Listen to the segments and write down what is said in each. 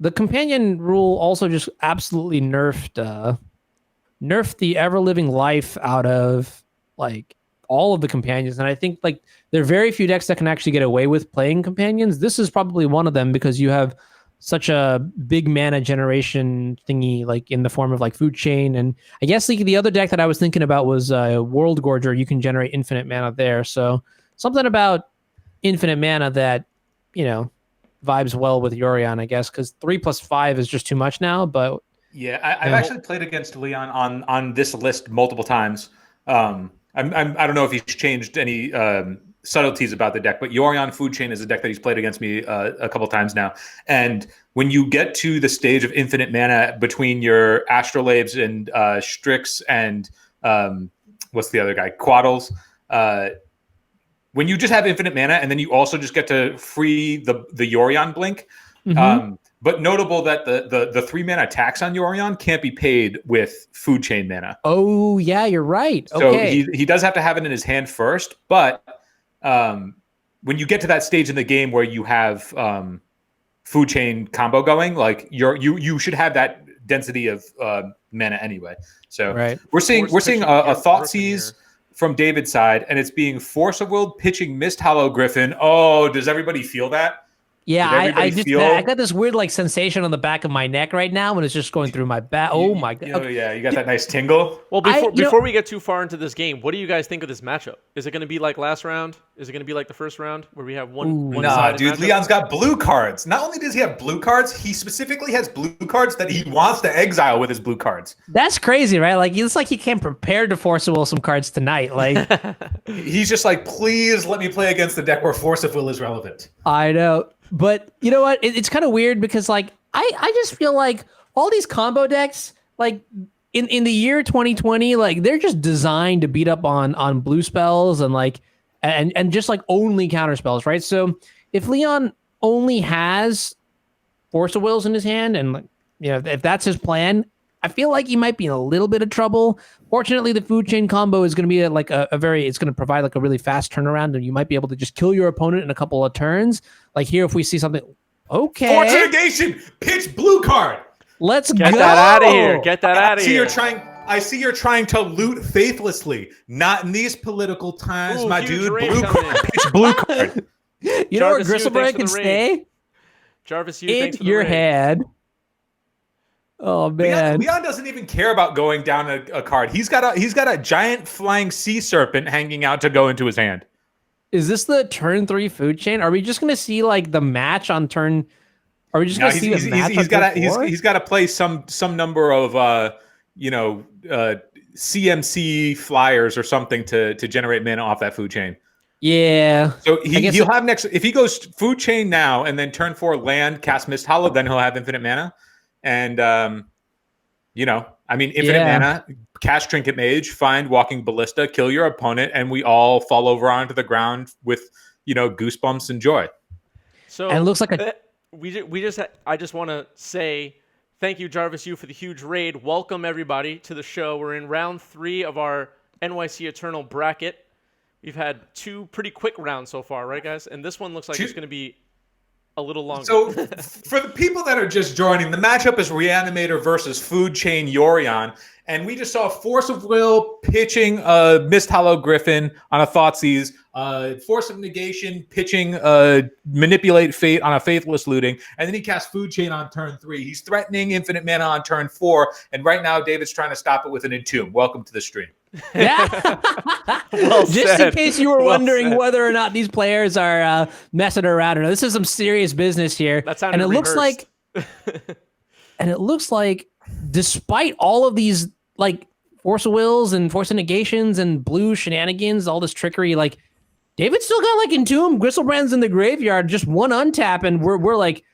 the companion rule also just absolutely nerfed the ever living life out of like all of the companions. And I think like there are very few decks that can actually get away with playing companions. This is probably one of them because you have such a big mana generation thingy, like in the form of like food chain. And I guess like the other deck that I was thinking about was World Gorger. You can generate infinite mana there. So something about infinite mana that, you know, vibes well with Yorion, I guess, because 3+5 is just too much now. But yeah, I've actually played against Leon on this list multiple times. I don't know if he's changed any subtleties about the deck, but Yorion Food Chain is a deck that he's played against me a couple times now. And when you get to the stage of infinite mana between your Astrolabes and Strix and what's the other guy, Quaddles, when you just have infinite mana and then you also just get to free the Yorion Blink. But notable that the 3 mana tax on Yorion can't be paid with food chain mana. Oh yeah, you're right. So Okay. he does have to have it in his hand first. But when you get to that stage in the game where you have food chain combo going, like you should have that density of mana anyway. So we're seeing a Thoughtseize from David's side, and it's being Force of Will pitching Mist Hollow Griffin. Oh, does everybody feel that? Yeah, I got this weird like sensation on the back of my neck right now when it's just going through my back. Oh my god! Oh yeah, you got that nice tingle. Well, before we get too far into this game, what do you guys think of this matchup? Is it going to be like last round? Is it going to be like the first round where we have one? Nah, dude, matchup? Leon's got blue cards. Not only does he have blue cards, he specifically has blue cards that he wants to exile with his blue cards. That's crazy, right? Like it's like he came prepared to Force of Will some cards tonight. Like he's just like, please let me play against the deck where Force of Will is relevant. I know. But you know what? It's kind of weird because like I just feel like all these combo decks, like in the year 2020, like they're just designed to beat up on blue spells and like and just like only counter spells, right? So if Leon only has Force of Wills in his hand and like, you know, if that's his plan, I feel like he might be in a little bit of trouble. Fortunately, the food chain combo is going to be it's going to provide like a really fast turnaround, and you might be able to just kill your opponent in a couple of turns. Like here, if we see something, okay. Force negation, pitch blue card. Let's get go. That out of here. Get that out of here. I see you're trying to loot faithlessly. Not in these political times, my dude. Blue card, pitch blue card. You know where Gristlebrand can stay? Jarvis, in your head. Oh man, Leon doesn't even care about going down a card. He's got a giant flying sea serpent hanging out to go into his hand. Is this the turn 3 food chain? Are we just gonna see like the match on turn? Are we just gonna see the match? He's got to play some number of CMC flyers or something to generate mana off that food chain. Yeah. So he'll have next if he goes food chain now and then turn 4 land cast Mist Hollow, then he'll have infinite mana. And, infinite mana, cast Trinket Mage, find Walking Ballista, kill your opponent, and we all fall over onto the ground with, goosebumps and joy. So and it looks like I just want to say thank you, Jarvis, for the huge raid. Welcome, everybody, to the show. We're in round 3 of our NYC Eternal bracket. We've had 2 pretty quick rounds so far, right, guys? And this one looks like it's going to be a little longer. So for the people that are just joining, the matchup is Reanimator versus Food Chain Yorion. And we just saw Force of Will pitching a Mist Hollow Griffin on a Thoughtseize, Force of Negation pitching Manipulate Fate on a Faithless Looting, and then he casts Food Chain on turn 3. He's threatening infinite mana on turn 4, and right now David's trying to stop it with an Entomb. Welcome to the stream. Yeah. Just in case you were wondering whether or not these players are messing around or not, this is some serious business here. That sounded rehearsed. And it looks like despite all of these like Force of Wills and Force of Negations and blue shenanigans, all this trickery, like David still got like Entomb, Gristlebrand's in the graveyard, just one untap, and we're like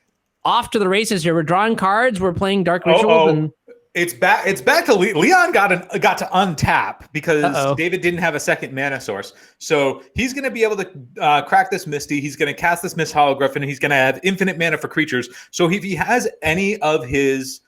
off to the races here. We're drawing cards, we're playing Dark Ritual, and it's back to Leon got to untap because David didn't have a second mana source. So he's going to be able to crack this Misty. He's going to cast this Mist Hollow Griffin. He's going to have infinite mana for creatures. So if he has any of his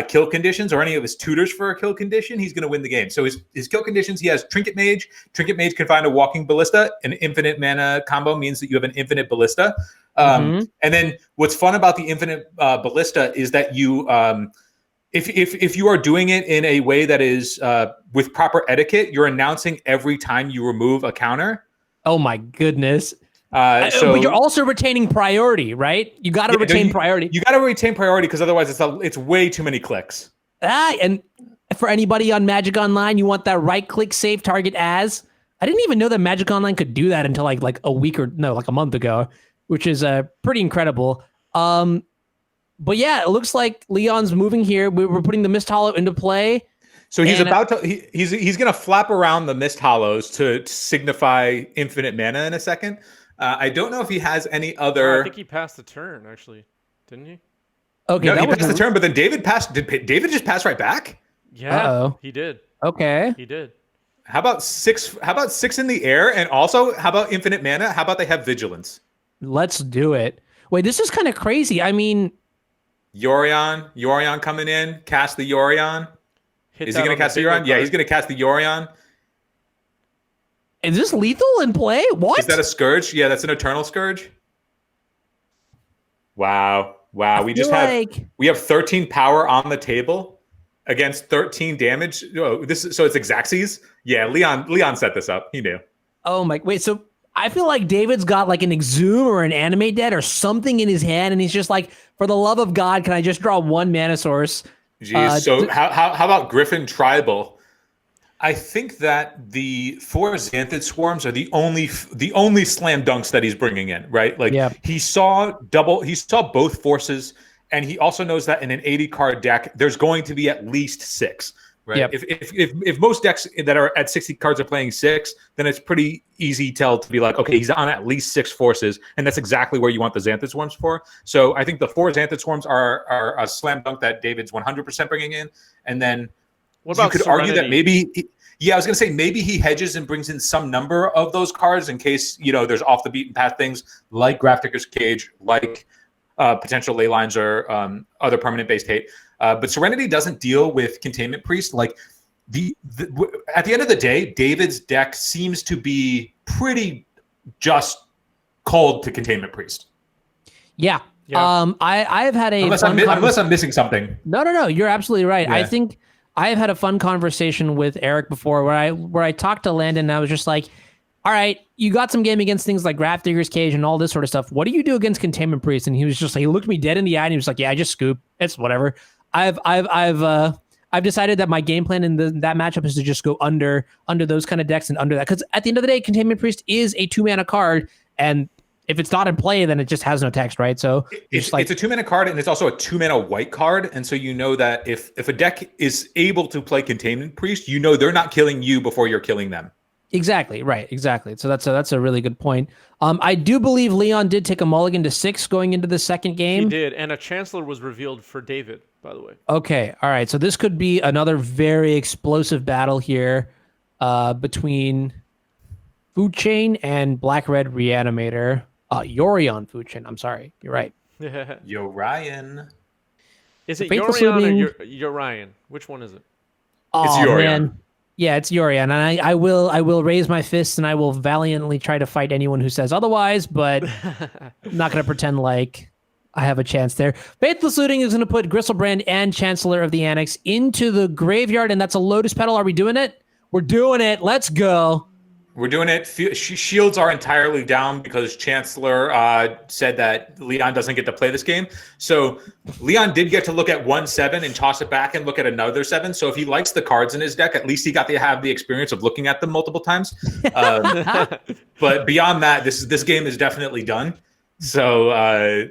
kill conditions or any of his tutors for a kill condition, he's going to win the game. So his kill conditions, he has Trinket Mage. Trinket Mage can find a Walking Ballista. An infinite mana combo means that you have an infinite Ballista. Mhm. And then what's fun about the Infinite Ballista is that you, if you are doing it in a way that is with proper etiquette, you're announcing every time you remove a counter. Oh my goodness. But So you're also retaining priority, right? You got to yeah, retain priority. You got to retain priority because otherwise it's way too many clicks. And for anybody on Magic Online, you want that right-click save target as. I didn't even know that Magic Online could do that until like a week or no, like a month ago, which is pretty incredible. But yeah, it looks like Leon's moving here. We're putting the Mist Hollow into play. So he's about to he's going to flap around the Mist Hollows to signify infinite mana in a second. I don't know if he has any other. I think he passed the turn actually, didn't he? Okay, No, he passed the turn, but then David passed. Did David just pass right back? Yeah, he did. Okay, he did. How about 6? How about 6 in the air? And also, how about infinite mana? How about they have vigilance? let's do it. Wait, this is kind of crazy. I mean, Yorion coming in, cast the Yorion. Is he going to cast the Yorion? Yeah, he's going to cast the Yorion. Is this lethal in play? What? Is that a Scourge? Yeah, that's an Eternal Scourge. Wow. We just have 13 power on the table against 13 damage. Oh, so it's Xaxes? Yeah, Leon set this up. He knew. Oh my, wait, so I feel like David's got like an Exhume or an Animate Dead or something in his hand, and he's just like, for the love of God, can I just draw one mana source? Jeez, so how about Griffin Tribal? I think that the 4 Xanthid Swarms are the only slam dunks that he's bringing in, right? Like he saw both forces, and he also knows that in an 80 card deck, there's going to be at least 6, right? Yep. If most decks that are at 60 cards are playing 6, then it's pretty easy to be like, okay, he's on at least 6 forces, and that's exactly where you want the Xanthid Swarms for. So I think the 4 Xanthid Swarms are a slam dunk that David's 100% bringing in, and then what about you could Serenity? argue that maybe, I was going to say maybe he hedges and brings in some number of those cards in case, there's off the beaten path things like Grafdigger's Cage, like potential ley lines or other permanent based hate. But Serenity doesn't deal with Containment Priest. Like at the end of the day, David's deck seems to be pretty just cold to Containment Priest. Yeah. I've had a unless I'm missing something. No, you're absolutely right. Yeah. I think I have had a fun conversation with Eric before where I talked to Landon and I was just like, all right, you got some game against things like Grafdigger's Cage and all this sort of stuff. What do you do against Containment Priest? And he was just like, he looked me dead in the eye and he was like, yeah, I just scoop. It's whatever. I've decided that my game plan in that matchup is to just go under those kind of decks and under that. Because at the end of the day, Containment Priest is a 2-mana card, and if it's not in play, then it just has no text, right? So it's a 2-mana card, and it's also a 2-mana white card. And so you know that if a deck is able to play Containment Priest, they're not killing you before you're killing them. Exactly, right, exactly. So that's a really good point. I do believe Leon did take a mulligan to 6 going into the second game. He did, and a Chancellor was revealed for David, by the way. Okay, all right. So this could be another very explosive battle here between Food Chain and Black-Red Reanimator. Yorion Food Chain. I'm sorry. You're right. Yorion. Is it Yorion or Yorion? Which one is it? It's Yorion. Man. Yeah, it's Yorion. And I will raise my fists and I will valiantly try to fight anyone who says otherwise, but I'm not going to pretend like I have a chance there. Faithless Looting is going to put Gristlebrand and Chancellor of the Annex into the graveyard, and that's a Lotus Petal. Are we doing it? We're doing it. Let's go. We're doing it. Shields are entirely down because Chancellor said that Leon doesn't get to play this game. So Leon did get to look at 1/7 and toss it back and look at another 7. So if he likes the cards in his deck, at least he got to have the experience of looking at them multiple times. But beyond that, this game is definitely done. So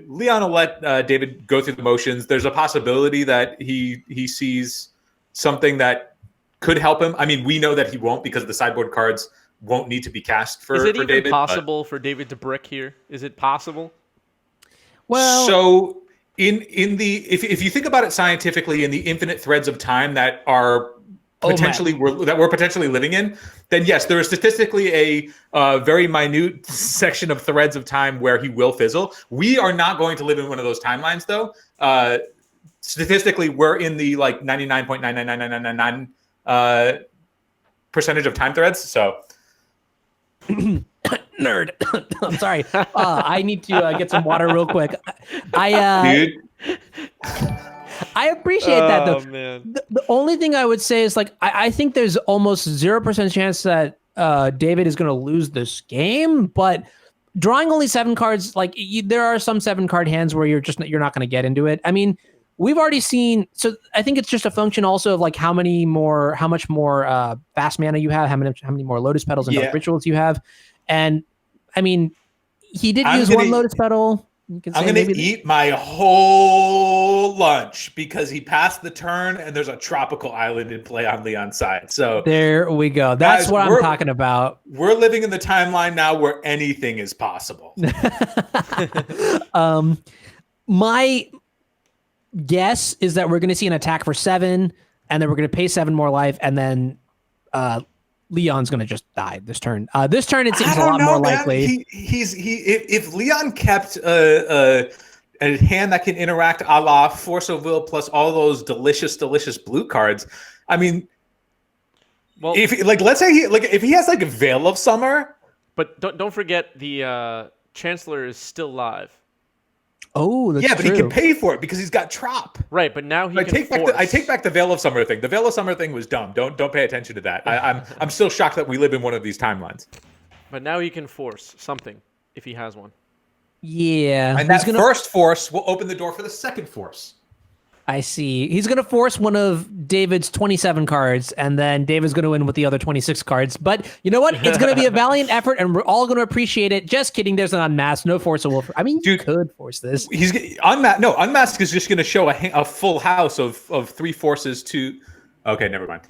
Leon will let David go through the motions. There's a possibility that he sees something that could help him. I mean, we know that he won't because the sideboard cards won't need to be cast for David. Is it even possible for David to brick here? Is it possible? Well, so in the if you think about it scientifically, in the infinite threads of time that are potentially we're potentially living in, then yes, there is statistically a very minute section of threads of time where he will fizzle. We are not going to live in one of those timelines, though. Statistically, we're in the like 99.99999% of time threads. So Nerd. I'm sorry. I need to get some water real quick. Dude. I appreciate that though. Man. The only thing I would say is like I think there's almost 0% chance that David is going to lose this game, but drawing only 7 cards, like there are some 7-card hands where you're not going to get into it. I mean, we've already seen. So I think it's just a function also of like how much more fast mana you have, how many more Lotus Petals and Dark Rituals you have, and I mean, he did use one Lotus Petal. I'm going to eat my whole lunch because he passed the turn and there's a tropical island in play on Leon's side. So there we go. That's what I'm talking about. We're living in the timeline now where anything is possible. My guess is that we're going to see an attack for 7 and then we're going to pay 7 more life and then Leon's going to just die this turn. This turn, it seems a lot more likely. If Leon kept a hand that can interact a la Force of Will plus all those delicious blue cards, I mean, well, if like let's say if he has like a Veil of Summer, but don't forget the Chancellor is still live. Oh, that's but true. He can pay for it because he's got Trop. Right, but now he I take back the Veil of Summer thing. The Veil of Summer thing was dumb. Don't pay attention to that. I'm still shocked that we live in one of these timelines. But now he can force something if he has one. Yeah, and that first force will open the door for the second force. I see. He's going to force one of David's 27 cards, and then David's going to win with the other 26 cards. But you know what? It's going to be a valiant effort, and we're all going to appreciate it. Just kidding. There's an Unmasked. No Force of Will. I mean, you could force this. Unmasked is just going to show a full house of 3 forces to... Okay, never mind.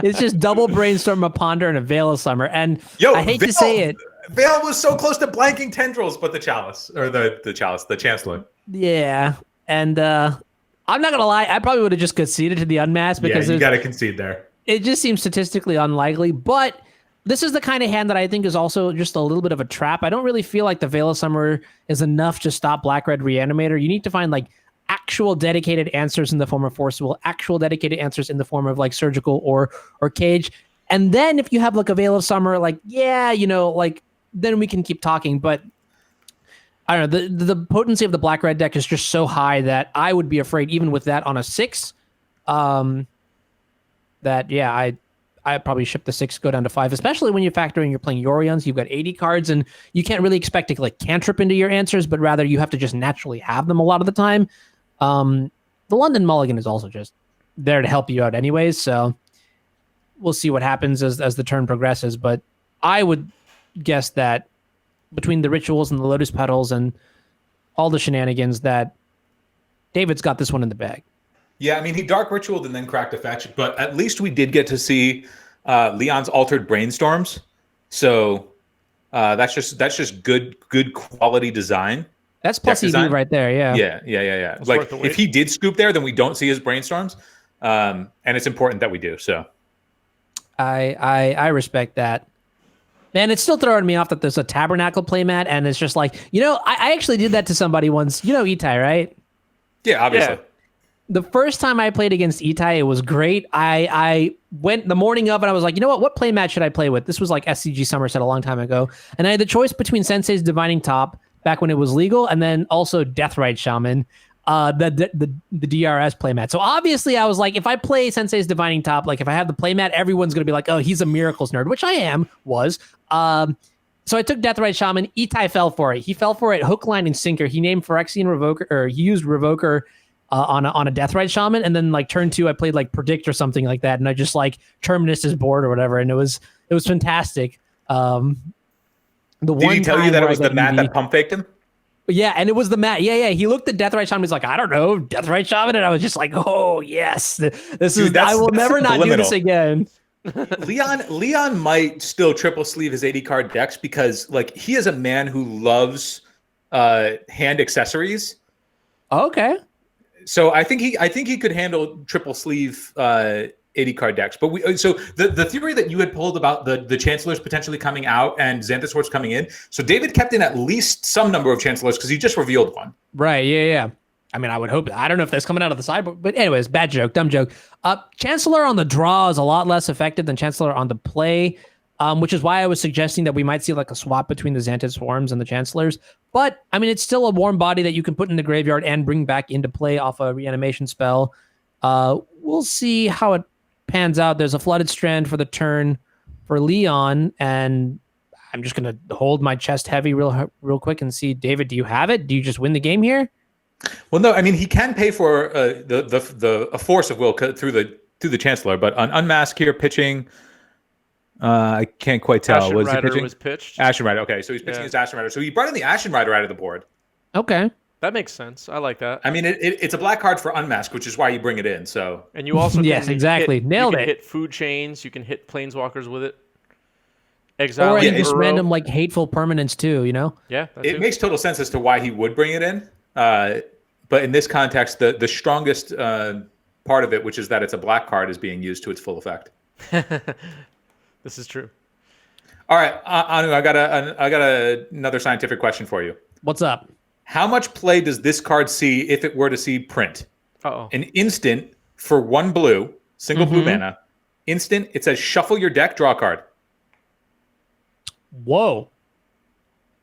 It's just double Brainstorm, a Ponder, and a Veil of Summer. And I hate to say it. Veil was so close to blanking Tendrils, but the Chalice, or the Chancellor. Yeah. And I'm not going to lie, I probably would have just conceded to the Unmasked because you got to concede there. It just seems statistically unlikely, but this is the kind of hand that I think is also just a little bit of a trap. I don't really feel like the Veil of Summer is enough to stop Black-Red Reanimator. You need to find like actual dedicated answers in the form of Forcible, actual dedicated answers in the form of like Surgical or Cage. And then if you have like a Veil of Summer, like, then we can keep talking, but I don't know, the potency of the Black-Red deck is just so high that I would be afraid, even with that on a 6, I probably ship the 6, go down to 5, especially when you factor in you're playing Yorions, you've got 80 cards, and you can't really expect to like cantrip into your answers, but rather you have to just naturally have them a lot of the time. The London Mulligan is also just there to help you out anyways, so we'll see what happens as the turn progresses, but I would guess that between the rituals and the Lotus Petals and all the shenanigans that David's got this one in the bag. Yeah, I mean, he Dark Ritualed and then cracked a fetch, but at least we did get to see Leon's Altered Brainstorms. So that's just good quality design. That's plus EV right there, yeah. Yeah. Like, if he did scoop there, then we don't see his Brainstorms. And it's important that we do, so. I respect that. Man, it's still throwing me off that there's a Tabernacle playmat, and it's just like, I actually did that to somebody once. Itai, right? Yeah, obviously. Yeah. The first time I played against Itai, it was great. I went the morning of, and I was like, what playmat should I play with? This was like SCG Somerset a long time ago. And I had the choice between Sensei's Divining Top, back when it was legal, and then also Deathrite Shaman, the DRS playmat. So obviously I was like, if I play Sensei's Divining Top, like if I have the playmat, everyone's going to be like, oh, he's a Miracles nerd, which I was. So I took Deathrite Shaman. Itai fell for it. He fell for it hook, line, and sinker. He named Phyrexian Revoker, or he used Revoker on a Deathrite Shaman, and then like turn 2, I played like Predict or something like that, and I just like Terminus his board or whatever, and it was fantastic. Did he tell you that it was the mat that pump faked him? Yeah, and it was the mat. Yeah. He looked at Deathrite Shaman. He's like, I don't know, Deathrite Shaman, and I was just like, oh yes, I will never not do this again. Leon might still triple sleeve his 80 card decks because like he is a man who loves hand accessories. Okay. So I think he could handle triple sleeve 80 card decks. But the theory that you had pulled about the Chancellors potentially coming out and Xanthus Hordes coming in. So David kept in at least some number of Chancellors because he just revealed one. Right. Yeah. I mean, I would hope. I don't know if that's coming out of the sideboard, but anyways, bad joke, dumb joke. Chancellor on the draw is a lot less effective than Chancellor on the play. which is why I was suggesting that we might see like a swap between the Xantid Swarms and the Chancellors. But I mean, it's still a warm body that you can put in the graveyard and bring back into play off a reanimation spell. We'll see how it pans out. There's a Flooded Strand for the turn for Leon, and I'm just gonna hold my chest heavy real quick and see, David, do you have it? Do you just win the game here? Well, no, I mean he can pay for a force of will through the Chancellor, but on Unmask here pitching, I can't quite tell. Ashen Was Rider he pitching? was pitched. Ashen Rider. Okay, so he's pitching his Ashen Rider. So he brought in the Ashen Rider out of the board. Okay. That makes sense. I like that. I mean, it's a black card for Unmask, which is why you bring it in. So And you also Yes, exactly. Nailed you can it. hit food chains. You can hit planeswalkers with it. Exile Or any and just Burrow. random like hateful permanents too, you know? Yeah, that it too. makes total sense as to why he would bring it in. But in this context, the strongest part of it, which is that it's a black card, is being used to its full effect. This is true. All right, Anu, I got another scientific question for you. What's up? How much play does this card see if it were to see print? Uh-oh. An instant for 1 blue, single blue mana. Instant, it says shuffle your deck, draw a card. Whoa.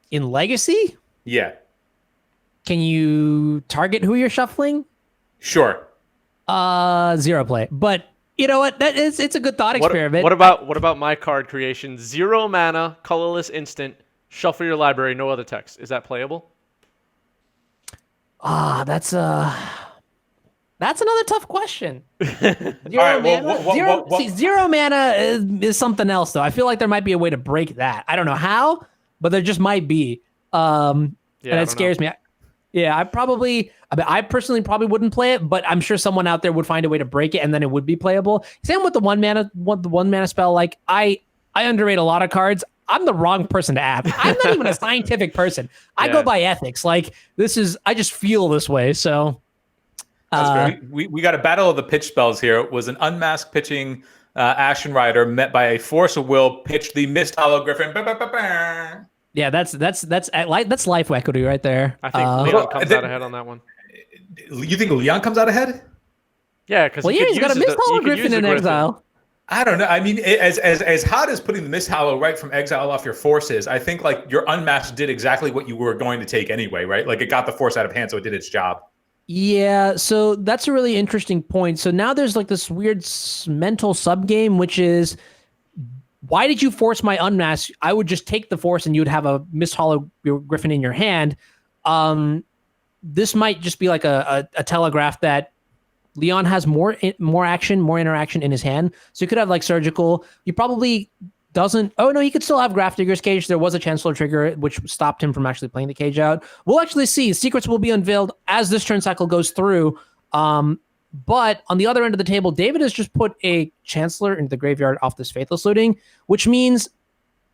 In Legacy? Yeah, Can you target who you're shuffling? sure. 0 play. But you know what? It's a good thought experiment. What about my card creation? 0 mana, colorless instant, shuffle your library, no other text. Is that playable? That's another tough question. Zero right, well, mana. what- See, 0 mana is something else though. I feel like there might be a way to break that. I don't know how, but there just might be. And it scares me. Yeah, I personally probably wouldn't play it, but I'm sure someone out there would find a way to break it, and then it would be playable. Same with the one mana spell. Like I underrate a lot of cards. I'm the wrong person to ask. I'm not even a scientific person. I go by ethics. Like I just feel this way. So That's fair. We got a battle of the pitch spells here. It was an unmasked pitching Ashen Rider met by a force of will, pitched the Mist Hollow Griffin. yeah, that's life equity right there. I think Leon comes out ahead on that one. You think Leon comes out ahead? Yeah, because he's got a Mist Hollow Griffin in exile. I don't know. I mean, as hot as putting the Mist Hollow right from exile off your forces, I think like your unmasked did exactly what you were going to take anyway, right? Like it got the force out of hand, so it did its job. Yeah, so that's a really interesting point. So now there's like this weird mental subgame, which is, why did you force my unmask? I would just take the force and you'd have a Mist Hollow Griffin in your hand. This might just be like a telegraph that Leon has more interaction in his hand. So you could have like Surgical. He probably doesn't. Oh no, he could still have Grafdigger's Cage. There was a Chancellor trigger which stopped him from actually playing the cage out. We'll actually see. Secrets will be unveiled as this turn cycle goes through. But on the other end of the table, David has just put a Chancellor into the graveyard off this Faithless Looting, which means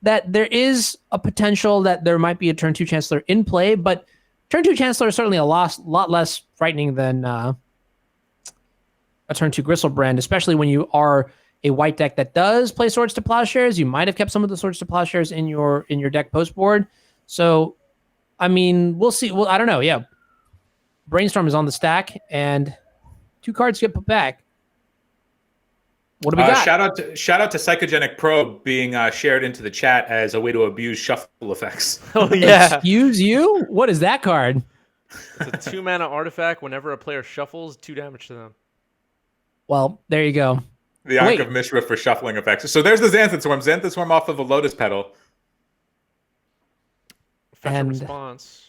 that there is a potential that there might be a turn 2 Chancellor in play, but turn 2 Chancellor is certainly a lot less frightening than a turn 2 Gristlebrand, especially when you are a white deck that does play Swords to Plowshares. You might have kept some of the Swords to Plowshares in your deck post board. So, I mean, we'll see. Well, I don't know. Yeah, Brainstorm is on the stack, and 2 cards get put back. What do we got? Shout out to Psychogenic Probe being shared into the chat as a way to abuse shuffle effects. Oh yeah. Excuse you? What is that card? It's a 2 mana artifact. Whenever a player shuffles, 2 damage to them. Well, there you go. The Ankh of Mishra for shuffling effects. So there's the Xanthid Swarm. Xanthid Swarm off of a Lotus Petal. Effective response.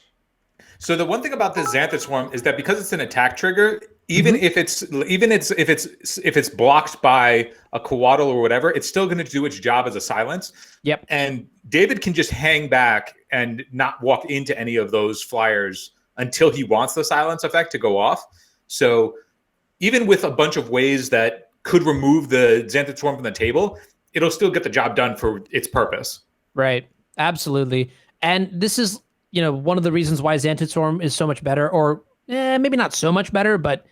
So the one thing about this Xanthid Swarm is that because it's an attack trigger, even if it's blocked by a Coatl or whatever, it's still going to do its job as a silence. Yep. And David can just hang back and not walk into any of those flyers until he wants the silence effect to go off. So even with a bunch of ways that could remove the Xanthid Swarm from the table, it'll still get the job done for its purpose. Right. Absolutely. And this is, one of the reasons why Xanthid Swarm is so much better, or maybe not so much better, but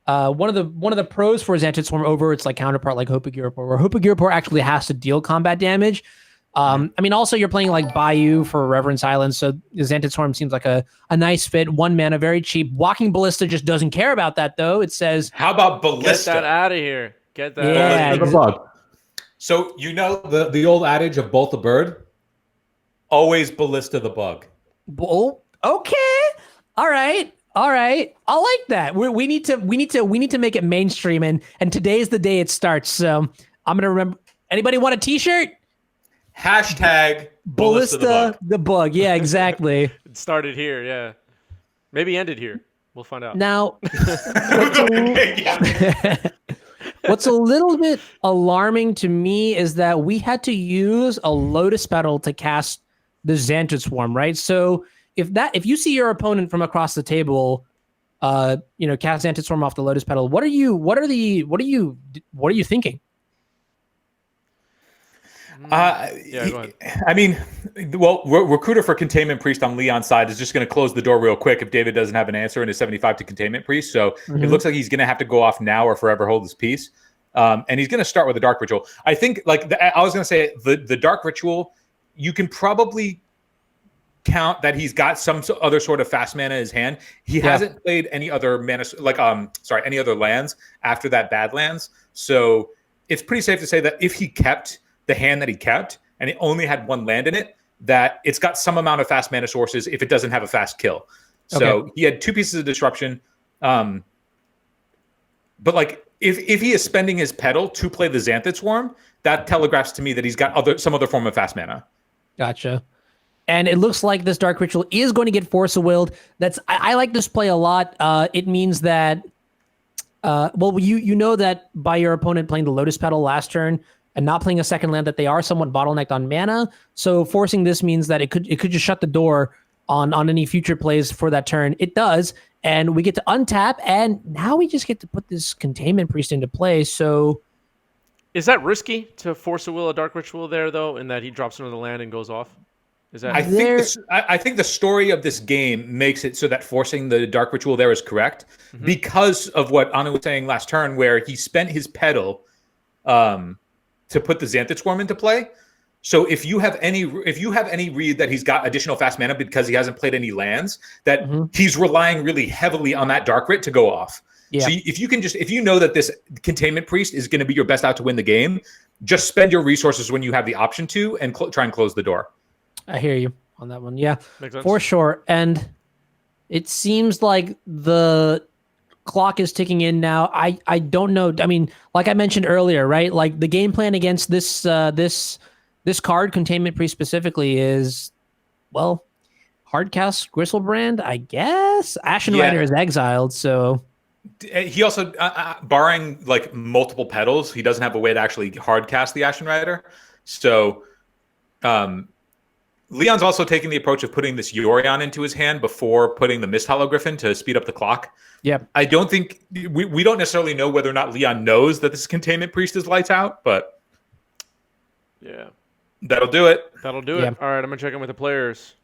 one of the pros for Xanthid Swarm over its like counterpart like Hope of Ghirapur, where Hope of Ghirapur actually has to deal combat damage. I mean, also you're playing like Bayou for Reverend Silence, so Xanthid Swarm seems like a nice fit. 1 mana, very cheap. Walking Ballista just doesn't care about that though. It says, how about Ballista? Get that out of here. Get that Yeah, out of here. So you know the old adage of bolt the bird, always ballista the bug. Oh, okay. All right. All right. I like that. We need to make it mainstream, and today's the day it starts. So I'm gonna remember. Anybody want a T-shirt? Hashtag Ballista the bug. Yeah, exactly. It started here, yeah. Maybe ended here. We'll find out. Now, Yeah. what's a little bit alarming to me is that we had to use a Lotus Petal to cast the Xanted Swarm, right? So if you see your opponent from across the table, cast Xanted Swarm off the Lotus Petal, what are you thinking? Yeah, go ahead. I mean, well, Recruiter for Containment Priest on Leon's side is just going to close the door real quick if David doesn't have an answer in his 75 to Containment Priest. So it looks like he's going to have to go off now or forever hold his peace. And he's going to start with a Dark Ritual. I think, I was going to say, the Dark Ritual, you can probably count that he's got some other sort of fast mana in his hand. He hasn't played any other any other lands after that Badlands. So it's pretty safe to say that if he kept the hand that he kept and it only had one land in it, that it's got some amount of fast mana sources if it doesn't have a fast kill. So he had 2 pieces of disruption. But if he is spending his pedal to play the Xanthid Swarm, that telegraphs to me that he's got some other form of fast mana. Gotcha. And it looks like this Dark Ritual is going to get Force of Willed. I like this play a lot. It means that, you know that by your opponent playing the Lotus Petal last turn and not playing a second land, that they are somewhat bottlenecked on mana. So forcing this means that it could just shut the door on any future plays for that turn. It does, and we get to untap, and now we just get to put this Containment Priest into play. So is that risky to force a will a Dark Ritual there, though, in that he drops another land and goes off? Is that? I think the story of this game makes it so that forcing the Dark Ritual there is correct because of what Anu was saying last turn, where he spent his pedal to put the Xanthid Swarm into play. So if you have any read that he's got additional fast mana because he hasn't played any lands, that he's relying really heavily on that Dark Rit to go off. Yeah. So if you know that this Containment Priest is going to be your best out to win the game, just spend your resources when you have the option to and try and close the door. I hear you on that one. Yeah, makes sense. For sure. And it seems like the clock is ticking in now. I don't know. I mean, like I mentioned earlier, right? Like the game plan against this card, Containment Priest specifically, is, well, hardcast Gristlebrand, I guess. Ashen Rider is exiled, so he also, barring like multiple pedals, he doesn't have a way to actually hardcast the Ashen Rider. So, Leon's also taking the approach of putting this Yorion into his hand before putting the Mist Hollow Griffin to speed up the clock. Yep. I don't think we don't necessarily know whether or not Leon knows that this Containment Priest is lights out, but yeah, that'll do it. That'll do it. All right, I'm gonna check in with the players.